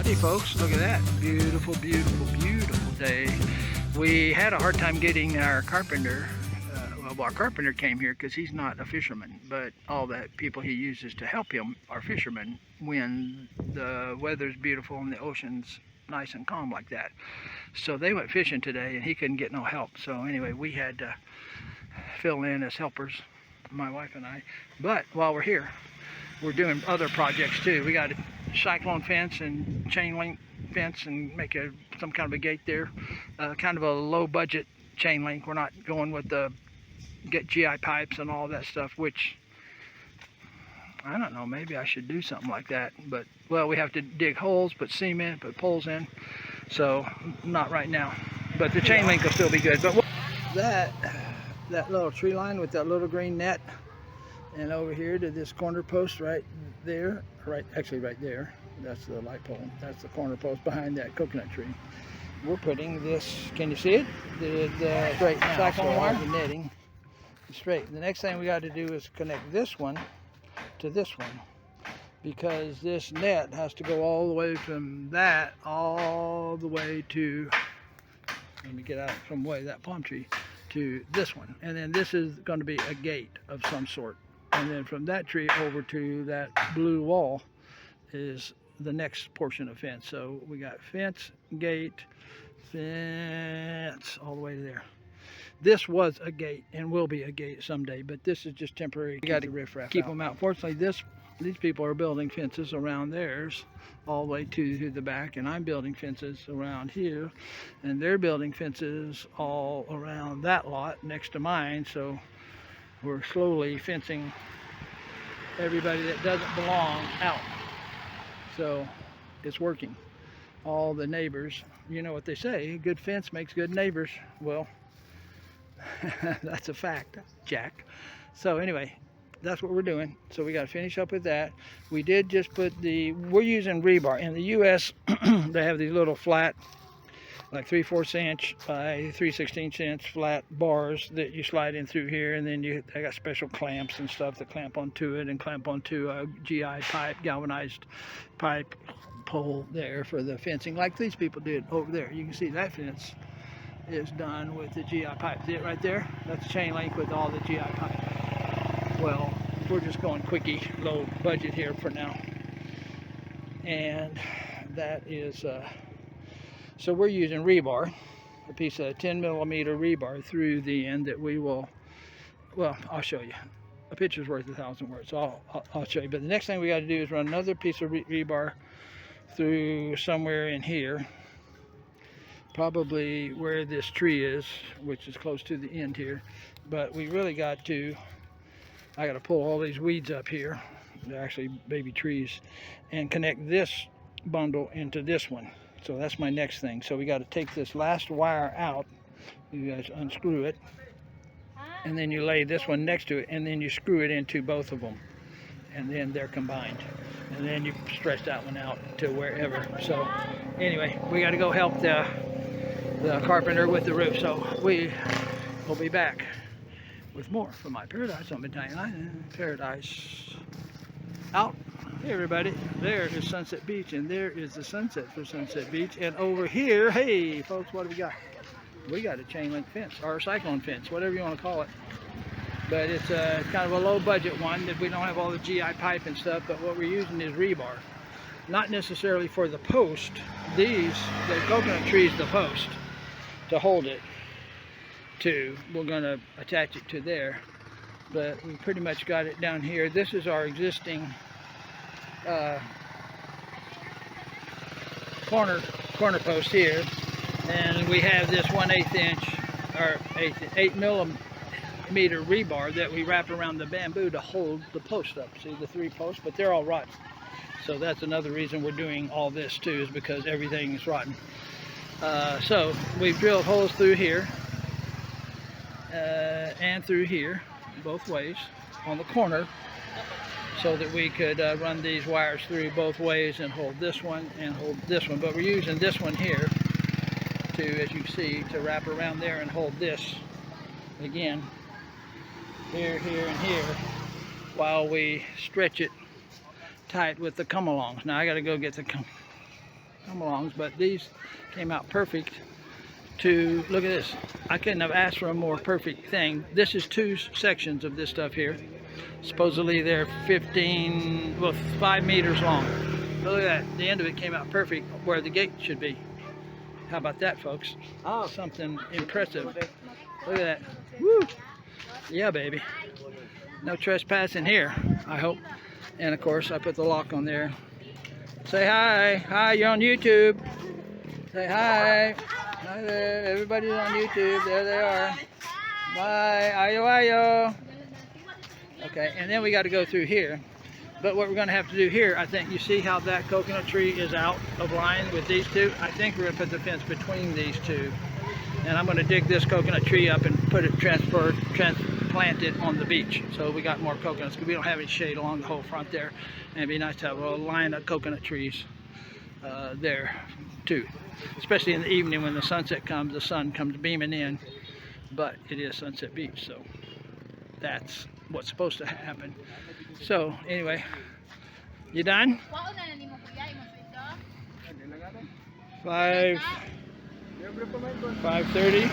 Howdy folks, look at that. Beautiful, beautiful, beautiful day. We had a hard time getting our carpenter. Our carpenter came here because he's not a fisherman, but all the people he uses to help him are fishermen when the weather's beautiful and the ocean's nice and calm like that. So they went fishing today and he couldn't get no help. So anyway, we had to fill in as helpers, my wife and I. But while we're here, we're doing other projects too. We got a cyclone fence and chain link fence and make some kind of a gate there. Kind of a low budget chain link. We're not going with the GI pipes and all that stuff, which I don't know, maybe I should do something like that. But well, we have to dig holes, put cement, put poles in. So not right now. But the chain link will still be good. But that little tree line with that little green net, and over here to this corner post right there, actually right there, that's the light pole, that's the corner post behind that coconut tree. We're putting this, can you see it? The straight cyclone wire, the netting straight. The next thing we got to do is connect this one to this one, because this net has to go all the way from that all the way to, let me get out from way that palm tree, to this one. And then this is going to be a gate of some sort. And then from that tree over to that blue wall is the next portion of fence. So we got fence, gate, fence, all the way to there. This was a gate and will be a gate someday, but this is just temporary. You got to riffraff keep them out. Fortunately, these people are building fences around theirs all the way to the back, and I'm building fences around here, and they're building fences all around that lot next to mine. So we're slowly fencing everybody that doesn't belong out. So it's working. All the neighbors, you know what they say, good fence makes good neighbors. Well, that's a fact, Jack. So anyway, that's what we're doing. So we got to finish up with that. We did just put we're using rebar. In the US, they have these little flat, like 3/4 inch by 3/16 inch flat bars that you slide in through here, and then they got special clamps and stuff that clamp onto it and clamp onto a GI pipe, galvanized pipe pole there for the fencing, like these people did over there. You can see that fence is done with the GI pipe. See it right there? That's chain link with all the GI pipe. Well, we're just going quickie, low budget here for now. And that is, so we're using rebar, a piece of 10mm rebar through the end that we will, well, I'll show you. A picture's worth 1,000 words, so I'll show you. But the next thing we got to do is run another piece of rebar through somewhere in here, probably where this tree is, which is close to the end here. But we really got to, I got to pull all these weeds up here, they're actually baby trees, and connect this bundle into this one. So that's my next thing. So we got to take this last wire out. You guys unscrew it, and then you lay this one next to it, and then you screw it into both of them, and then they're combined. And then you stretch that one out to wherever. So anyway, we got to go help the carpenter with the roof. So we will be back with more from my paradise on Battalion Island. Paradise out. Hey everybody, there is Sunset Beach, and there is the sunset for Sunset Beach. And over here, hey folks, what do we got? We got a chain link fence, or a cyclone fence, whatever you want to call it. But it's kind of a low budget one that we don't have all the GI pipe and stuff, but what we're using is rebar. Not necessarily for the post. The coconut tree is the post to hold it to. We're going to attach it to there, but we pretty much got it down here. This is our existing corner post here, and we have this 1/8 inch or 8mm rebar that we wrap around the bamboo to hold the post up. See the 3 posts, but they're all rotten. So that's another reason we're doing all this too, is because everything is rotten. So we've drilled holes through here and through here, both ways, on the corner, so that we could run these wires through both ways and hold this one and hold this one. But we're using this one here to, as you see, to wrap around there and hold this again, here, here, and here, while we stretch it tight with the come-alongs. Now I got to go get the come-alongs, but these came out perfect. To look at this, I couldn't have asked for a more perfect thing. This is 2 sections of this stuff here. Supposedly they're 5 meters long. Look at that, the end of it came out perfect where the gate should be. How about that, folks? Oh, something impressive. Look at that. Woo! Yeah, baby. No trespassing here, I hope. And of course, I put the lock on there. Say hi. Hi, you're on YouTube. Say hi. Hi there. Everybody's on YouTube. There they are. Bye. Ayo, ayo. Okay, and then we got to go through here. But what we're going to have to do here, I think, you see how that coconut tree is out of line with these 2? I think we're going to put the fence between these 2. And I'm going to dig this coconut tree up and put it, transplant it on the beach. So we got more coconuts, because we don't have any shade along the whole front there. And it'd be nice to have a line of coconut trees there too. Especially in the evening when the sunset comes, the sun comes beaming in. But it is Sunset Beach, so that's what's supposed to happen. So anyway, you done? 5:30,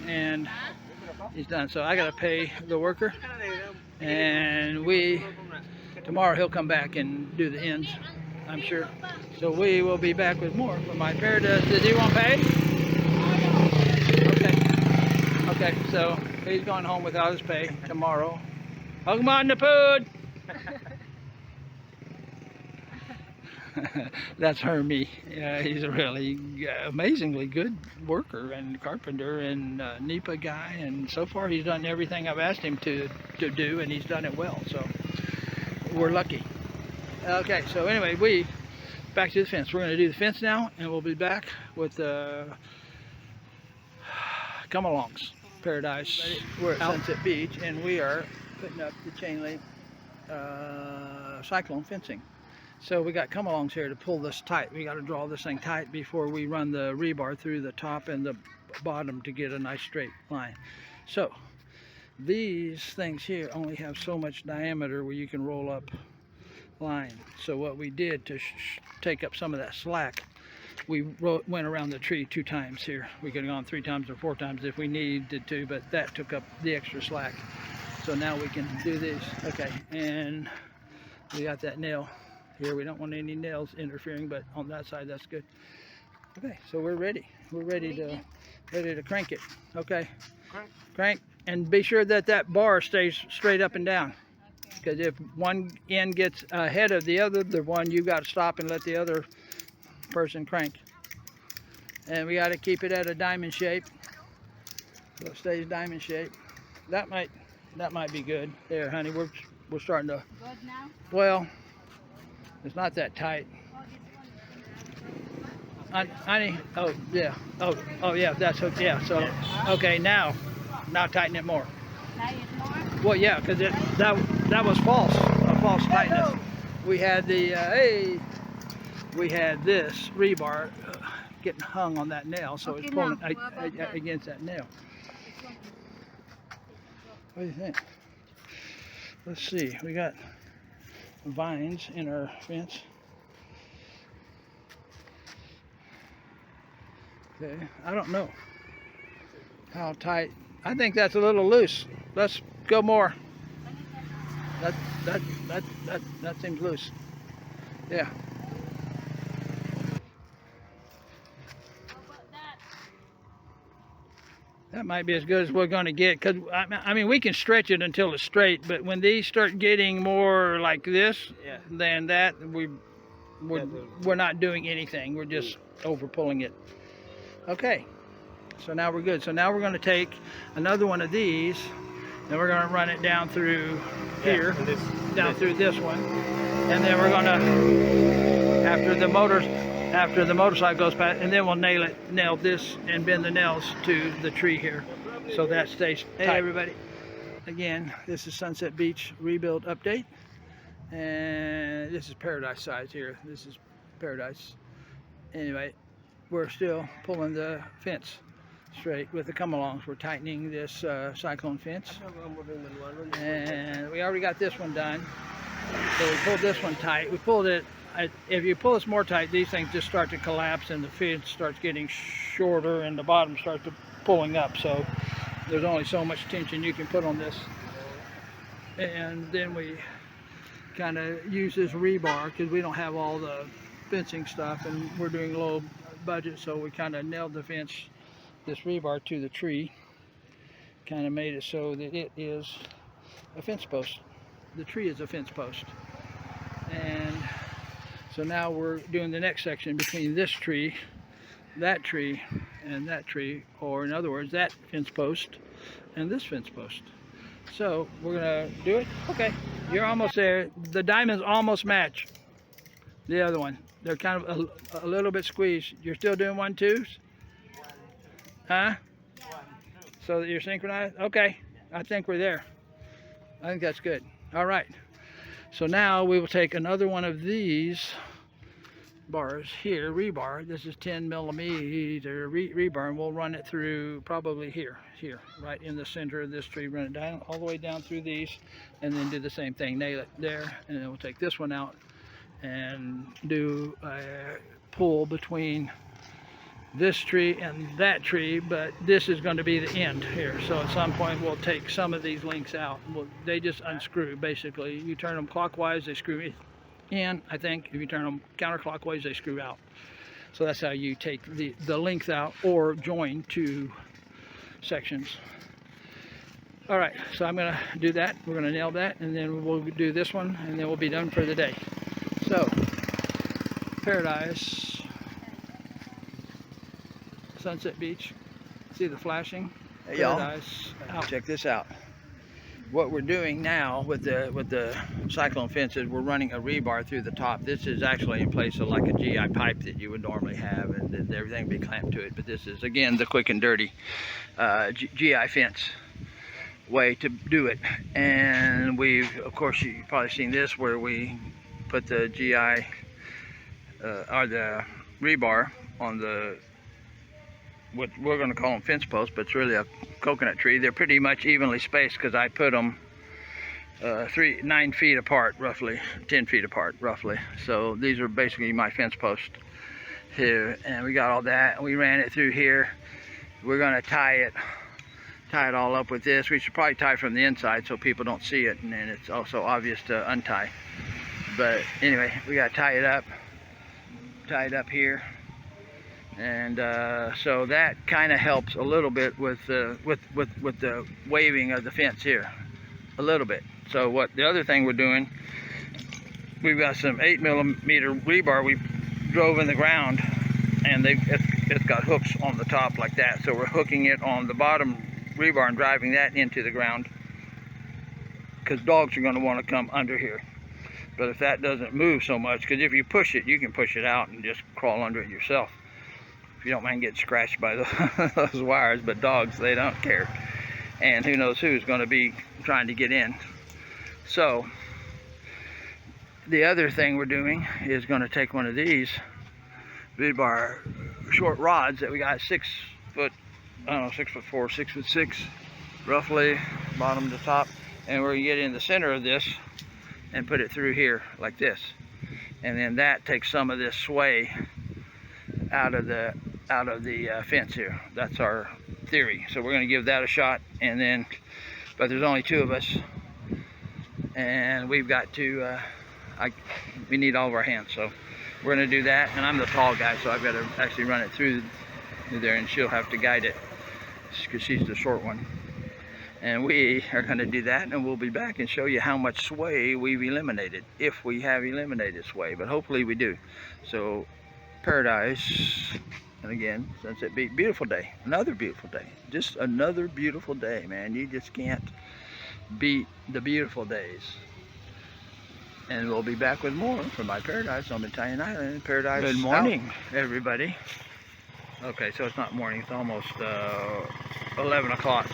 and he's done. So I gotta pay the worker, and tomorrow he'll come back and do the ends, I'm sure. So we will be back with more from my paradise. Does he want pay? Okay, so he's going home without his pay tomorrow. Come on, the food. That's Hermie. He's a really amazingly good worker and carpenter and NEPA guy, and so far he's done everything I've asked him to do, and he's done it well, so we're lucky. Okay, so anyway, back to the fence. We're going to do the fence now, and we'll be back with come-alongs paradise. We're at Sunset Beach, and we are putting up the chain link cyclone fencing. So we got come-alongs here to pull this tight. We got to draw this thing tight before we run the rebar through the top and the bottom to get a nice straight line. So these things here only have so much diameter where you can roll up line. So what we did to take up some of that slack, we went around the tree 2 times here. We could have gone 3 times or 4 times if we needed to, but that took up the extra slack. So now we can do this. Okay, and we got that nail here. We don't want any nails interfering, but on that side that's good. Okay, so we're ready. We're ready to crank it. Okay, crank, and be sure that that bar stays straight up and down. Because if one end gets ahead of the other one, you got to stop and let the other person crank. And we got to keep it at a diamond shape, so it stays diamond shape. That might be good. There, honey, we're starting to. Good now? Well, it's not that tight. Honey, oh yeah, oh yeah, that's okay. Yeah, so okay, now tighten it more. Well, yeah, because that was false, a false tightness. We had we had this rebar getting hung on that nail, so it's pulling against that nail. What do you think? Let's see. We got vines in our fence. Okay, I don't know how tight. I think that's a little loose. Let's go more. That seems loose. Yeah. That might be as good as we're going to get, because I mean we can stretch it until it's straight, but when these start getting more like this, then that we're not doing anything. We're just over pulling it. Okay. So now we're good. So now we're going to take another one of these, and we're going to run it down through here, down through this one, and then we're going to, after the motorcycle goes past, and then we'll nail this and bend the nails to the tree here, so that stays tight. Hey everybody, again, this is Sunset Beach rebuild update, and this is Paradise size here. This is Paradise. Anyway, we're still pulling the fence straight with the come-alongs. We're tightening this cyclone fence, and we already got this one done. So we pulled this one tight. We pulled it if you pull this more tight, these things just start to collapse and the fence starts getting shorter and the bottom starts to pulling up. So there's only so much tension you can put on this. And then we kind of use this rebar because we don't have all the fencing stuff and we're doing low budget, so we kind of nailed the fence, this rebar, to the tree. Kind of made it so that it is a fence post. The tree is a fence post. And so now we're doing the next section between this tree, that tree, and that tree, or in other words, that fence post and this fence post. So we're gonna do it. Okay, you're almost there. The diamonds almost match the other one. They're kind of a little bit squeezed. You're still doing 1, 2s? Huh? So that you're synchronized? Okay, I think we're there. I think that's good. All right. So now we will take another one of these bars here, rebar. This is 10 millimeter rebar, and we'll run it through probably here, right in the center of this tree. Run it down all the way down through these, and then do the same thing. Nail it there, and then we'll take this one out and do a pull between this tree and that tree, but this is going to be the end here. So at some point we'll take some of these links out. They just unscrew basically. You turn them clockwise, they screw in, I think. If you turn them counterclockwise, they screw out. So that's how you take the length out or join two sections. All right, so I'm gonna do that. We're gonna nail that, and then we'll do this one, and then we'll be done for the day. So, Paradise, Sunset Beach. See the flashing? Hey y'all, check this out. What we're doing now with the cyclone fence is we're running a rebar through the top. This is actually in place of like a GI pipe that you would normally have, and everything would be clamped to it. But this is, again, the quick and dirty GI fence way to do it. And we've, of course, you've probably seen this where we put the GI or the rebar on the, what we're going to call them fence posts, but it's really a coconut tree. They're pretty much evenly spaced because I put them 9 feet apart, roughly 10 feet apart, roughly. So these are basically my fence posts here, and we got all that. We ran it through here. We're going to tie it all up with this. We should probably tie from the inside so people don't see it, and then it's also obvious to untie. But anyway, we got to tie it up here. And so that kind of helps a little bit with the waving of the fence here, a little bit. So what the other thing we're doing, we've got some 8 millimeter rebar we drove in the ground, and it's got hooks on the top like that. So we're hooking it on the bottom rebar and driving that into the ground, because dogs are going to want to come under here. But if that doesn't move so much, because if you push it, you can push it out and just crawl under it yourself. You don't mind getting scratched by those wires, but dogs, they don't care. And who knows who's going to be trying to get in. So the other thing we're doing is going to take one of these rebar short rods that we got 6 foot, I don't know, 6'4", 6'6", roughly, bottom to top, and we're going to get in the center of this and put it through here like this. And then that takes some of this sway out of the fence here. That's our theory. So we're going to give that a shot, and then, but there's only 2 of us, and we've got to we need all of our hands, so we're going to do that. And I'm the tall guy, so I've got to actually run it through there, and she'll have to guide it because she's the short one. And we are going to do that, and we'll be back and show you how much sway we've eliminated, if we have eliminated sway, but hopefully we do. So Paradise, and again, Sunset Beach, beautiful day, another beautiful day, just another beautiful day, man. You just can't beat the beautiful days. And we'll be back with more from my Paradise on Italian Island. Paradise. Good morning, everybody. Okay, so it's not morning, it's almost 11 o'clock.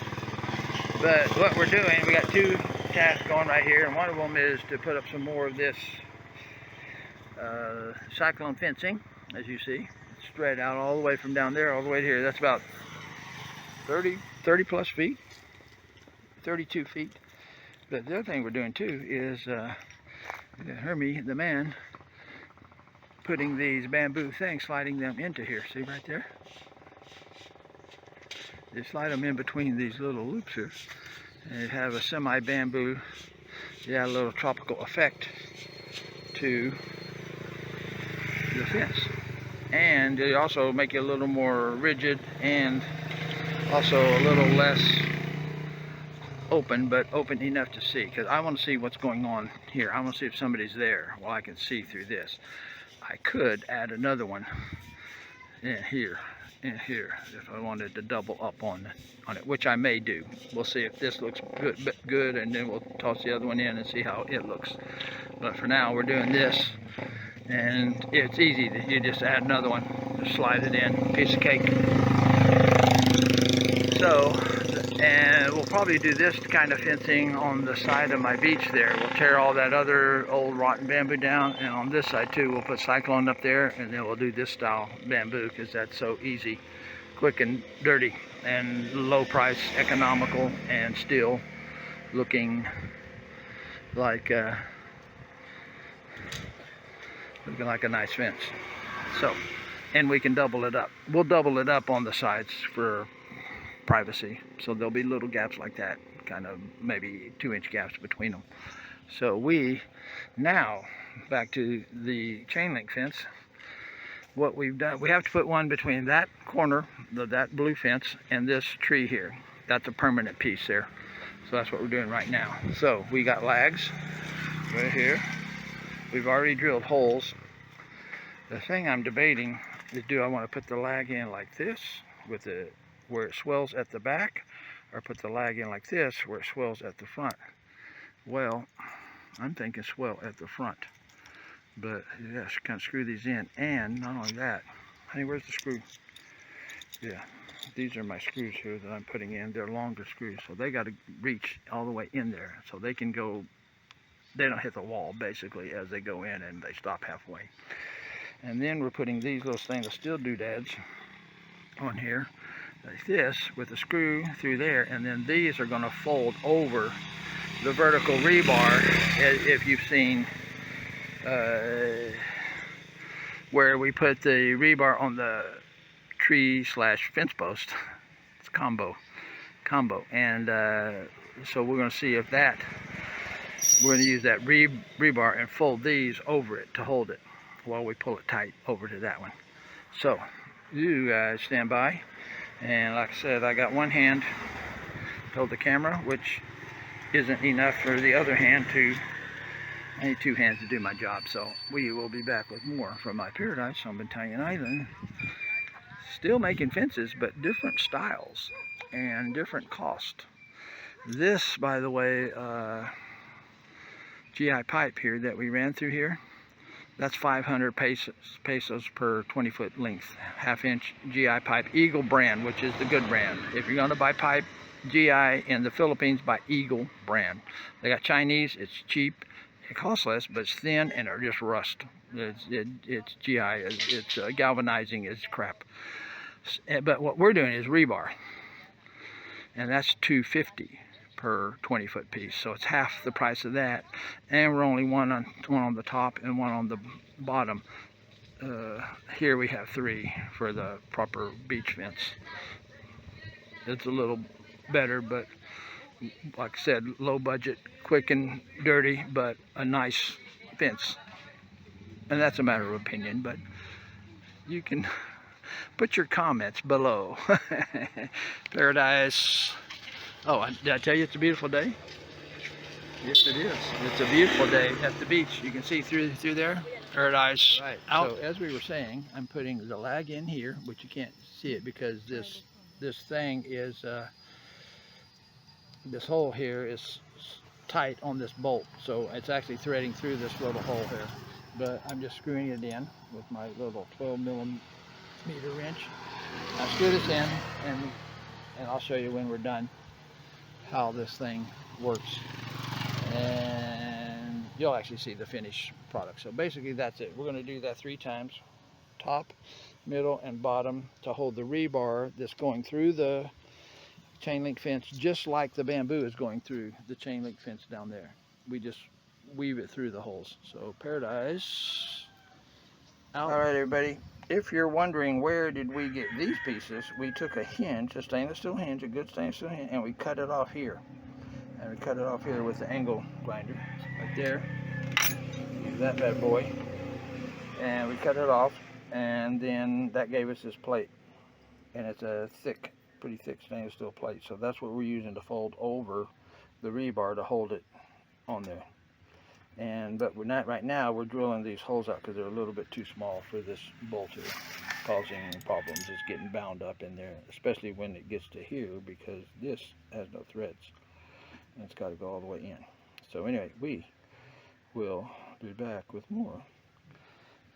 But what we're doing, we got 2 tasks going right here, and one of them is to put up some more of this cyclone fencing, as you see. It's spread out all the way from down there all the way to here. That's about 30 plus feet, 32 feet. But the other thing we're doing too is Hermie, the man, putting these bamboo things, sliding them into here. See right there? You slide them in between these little loops here, and you have a semi-bamboo. You add a little tropical effect to the fence, and they also make it a little more rigid and also a little less open, but open enough to see, because I want to see what's going on here. I want to see if somebody's there. Well, I can see through this. I could add another one in here, if I wanted to double up on it, which I may do. We'll see if this looks good, and then we'll toss the other one in and see how it looks. But for now, we're doing this, and it's easy. You just add another one, just slide it in, piece of cake. So, and we'll probably do this kind of fencing on the side of my beach there. We'll tear all that other old rotten bamboo down, and on this side too, we'll put cyclone up there, and then we'll do this style bamboo, because that's so easy, quick and dirty, and low price, economical, and still looking like a nice fence. So, and we can double it up. We'll double it up on the sides for privacy, so there'll be little gaps like that, kind of maybe 2-inch gaps between them. So we now back to the chain link fence. What we've done, we have to put one between that corner, that blue fence, and this tree here. That's a permanent piece there. So that's what we're doing right now. So we got lags right here. We've already drilled holes. The thing I'm debating is, do I want to put the lag in like this with the where it swells at the back, or put the lag in like this where it swells at the front? Well, I'm thinking swell at the front, but yeah, kind of screw these in. And not only that, honey, where's the screw? Yeah, these are my screws here that I'm putting in. They're longer screws, so they got to reach all the way in there, so they can go, they don't hit the wall basically as they go in, and they stop halfway. And then we're putting these little stainless steel doodads on here like this with a screw through there, and then these are going to fold over the vertical rebar. If you've seen where we put the rebar on the tree / fence post, it's combo, and so we're going to see if that, we're going to use that rebar and fold these over it to hold it while we pull it tight over to that one. So you guys stand by, and like I said, I got one hand to hold the camera, which isn't enough for the other hand to, I need 2 hands to do my job. So we will be back with more from my paradise on Battalion Island. Still making fences, but different styles and different cost. This, by the way, GI pipe here that we ran through here, that's 500 pesos per 20-foot length, 1/2-inch GI pipe, Eagle brand, which is the good brand. If you're going to buy pipe GI in the Philippines, buy Eagle brand. They got Chinese, it's cheap, it costs less, but it's thin and it just rust. It's GI, it's galvanizing is crap. But what we're doing is rebar, and that's $250 per 20-foot piece, so it's half the price of that, and we're only one on the top and one on the bottom. Here we have 3 for the proper beach fence. It's a little better, but like I said, low budget, quick and dirty, but a nice fence. And that's a matter of opinion, but you can put your comments below. Paradise. Oh, did I tell you it's a beautiful day? Yes, it is. It's a beautiful day at the beach. You can see through there. Paradise. Right. Out. So as we were saying, I'm putting the lag in here, but you can't see it because this thing is this hole here is tight on this bolt, so it's actually threading through this little hole here. But I'm just screwing it in with my little 12mm wrench. I'll screw this in, and I'll show you when we're done how this thing works, and you'll actually see the finished product. So basically that's it. We're going to do that 3 times, top, middle, and bottom, to hold the rebar that's going through the chain link fence, just like the bamboo is going through the chain link fence down there. We just weave it through the holes. So Paradise. All right, everybody. If you're wondering where did we get these pieces, we took a hinge, a stainless steel hinge, a good stainless steel hinge, and we cut it off here. And we cut it off here with the angle grinder, right there. Use that bad boy. And we cut it off, and then that gave us this plate. And it's a thick, pretty thick stainless steel plate. So that's what we're using to fold over the rebar to hold it on there. But we're not right now. We're drilling these holes out because they're a little bit too small for this bolt here, causing problems. It's getting bound up in there, especially when it gets to here, because this has no threads and it's got to go all the way in. So anyway, we will be back with more.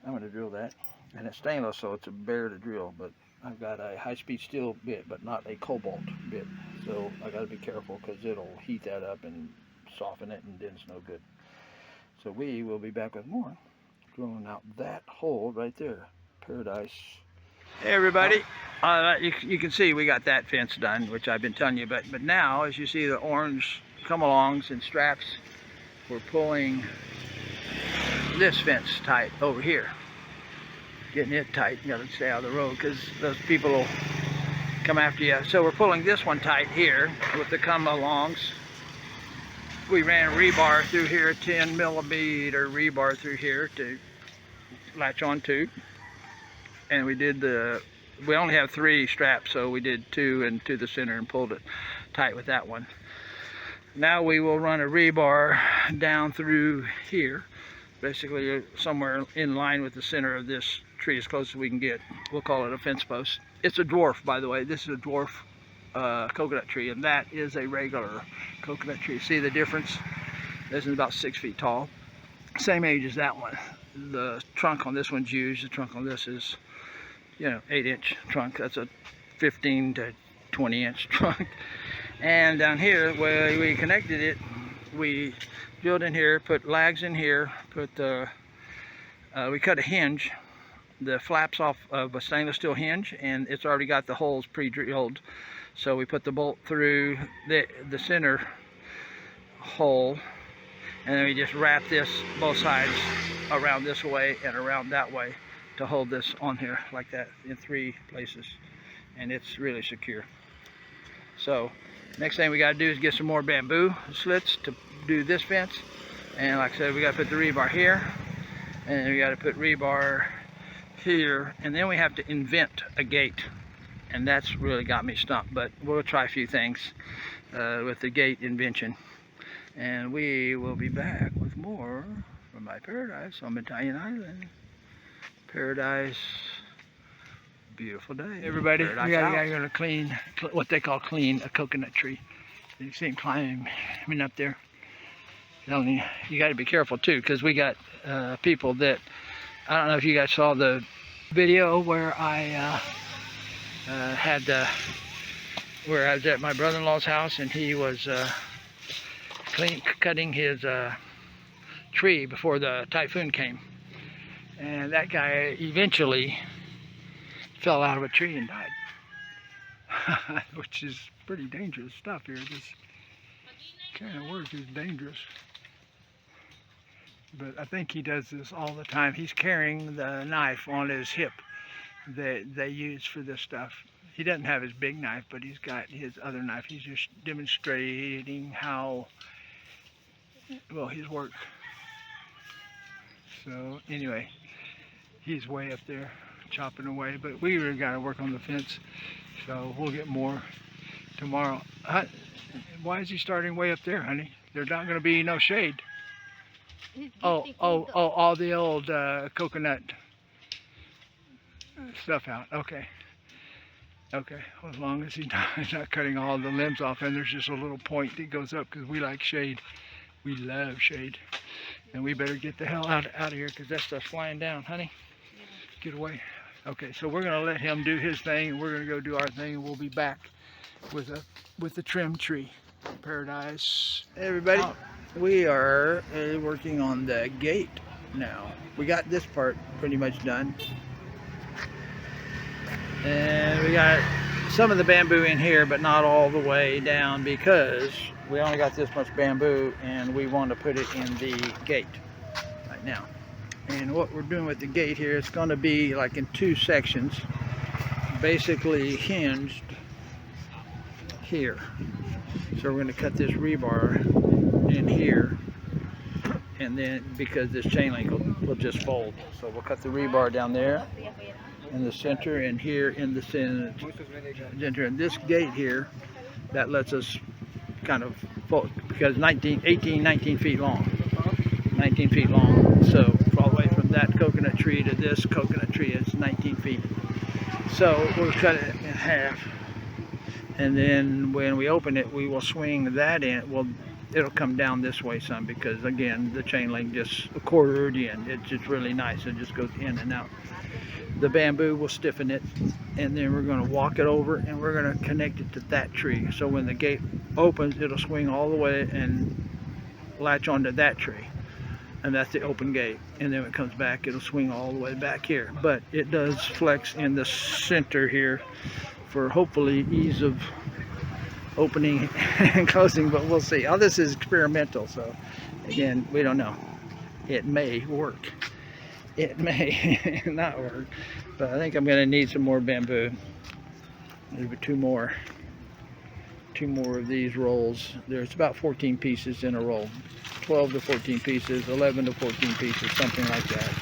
I'm going to drill that, and it's stainless, so it's a bear to drill. But I've got a high-speed steel bit, but not a cobalt bit, so I got to be careful because it'll heat that up and soften it, and then it's no good. So we will be back with more, drilling out that hole right there. Paradise. Hey everybody, you can see we got that fence done, which I've been telling you, but now as you see the orange come-alongs and straps, we're pulling this fence tight over here. Getting it tight, you gotta stay out of the road because those people will come after you. So we're pulling this one tight here with the come-alongs. We ran rebar through here, 10 millimeter rebar through here to latch onto. And we only have 3 straps, so we did 2 into the center and pulled it tight with that one. Now we will run a rebar down through here, basically somewhere in line with the center of this tree as close as we can get. We'll call it a fence post. It's a dwarf, by the way. This is a dwarf coconut tree, and that is a regular coconut tree. See the difference? This is about 6 feet tall, same age as that one. The trunk on this one's huge. The trunk on this is, 8-inch trunk. That's a 15 to 20-inch trunk. And down here where we connected it, we drilled in here, put lags in here, we cut a hinge, the flaps off of a stainless steel hinge, and it's already got the holes pre-drilled. So we put the bolt through the center hole, and then we just wrap this both sides around this way and around that way to hold this on here like that in 3 places, and it's really secure. So next thing we got to do is get some more bamboo slits to do this fence, and like I said, we got to put the rebar here, and we got to put rebar here, and then we have to invent a gate. And that's really got me stumped, but we'll try a few things with the gate invention. And we will be back with more from my paradise on Italian Island. Paradise, beautiful day. Everybody, we got a guy going to clean, what they call clean, a coconut tree. You see him climbing up there. You got to be careful too, because we got people that, I don't know if you guys saw the video where I where I was at my brother-in-law's house, and he was cutting his tree before the typhoon came, and that guy eventually fell out of a tree and died. Which is pretty dangerous stuff here. This kind of work is dangerous, but I think he does this all the time. He's carrying the knife on his hip that they use for this stuff. He doesn't have his big knife, but he's got his other knife. He's just demonstrating how, well, his work. So anyway, he's way up there chopping away, but we really got to work on the fence, so we'll get more tomorrow. Why is he starting way up there, honey? There's not going to be no shade. All the old coconut stuff out. Okay, well, as long as he's not cutting all the limbs off, and there's just a little point that goes up, because we like shade. We love shade, and we better get the hell out of here, because that stuff's flying down, honey. Get away. Okay, so we're gonna let him do his thing, and we're gonna go do our thing, and we'll be back with a trim tree. Paradise. Hey everybody, we are working on the gate now. We got this part pretty much done, and we got some of the bamboo in here, but not all the way down, because we only got this much bamboo, and we want to put it in the gate right now. And what we're doing with the gate here, it's going to be like in two sections, basically hinged here. So we're going to cut this rebar in here, and then because this chain link will just fold, so we'll cut the rebar down there in the center and here in the center. And this gate here, that lets us kind of fold, because 19 feet long. 19 feet long. So all the way from that coconut tree to this coconut tree, it's 19 feet. So we'll cut it in half. And then when we open it, we will swing that in. Well, it'll come down this way some, because again, the chain link just a quarter in. It's just really nice. It just goes in and out. The bamboo will stiffen it, and then we're going to walk it over, and we're going to connect it to that tree. So when the gate opens, it'll swing all the way and latch onto that tree. And that's the open gate. And then when it comes back, it'll swing all the way back here. But it does flex in the center here for hopefully ease of opening and closing, but we'll see. All this is experimental, so again, we don't know. It may work. It may not work, but I think I'm going to need some more bamboo. Maybe two more of these rolls. There's about 14 pieces in a roll. 12 to 14 pieces, 11 to 14 pieces, something like that,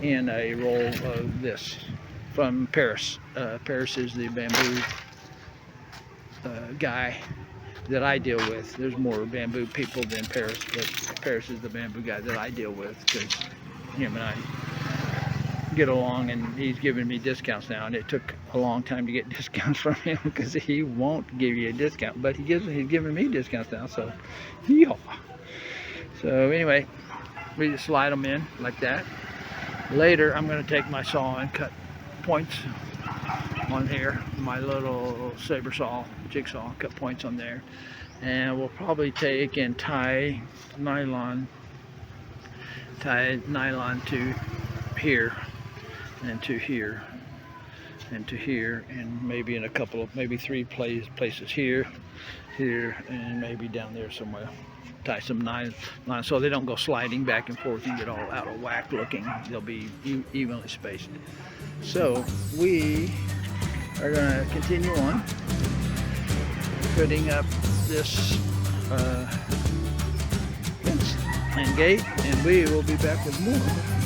in a roll of this from Paris. Paris is the bamboo guy that I deal with. There's more bamboo people than Paris, but Paris is the bamboo guy that I deal with, because him and I get along, and he's giving me discounts now, and it took a long time to get discounts from him, because he won't give you a discount, but he's giving me discounts now, so yeehaw. So anyway, we just slide them in like that. Later I'm going to take my saw and cut points on here, my little saber saw, jigsaw, cut points on there, and we'll probably take and tie nylon to here, and to here, and to here, and maybe in a couple of, maybe three places here, and maybe down there somewhere. Tie some nylon so they don't go sliding back and forth and get all out of whack looking. They'll be evenly spaced. So we are going to continue on putting up this fence and gate, and we will be back with more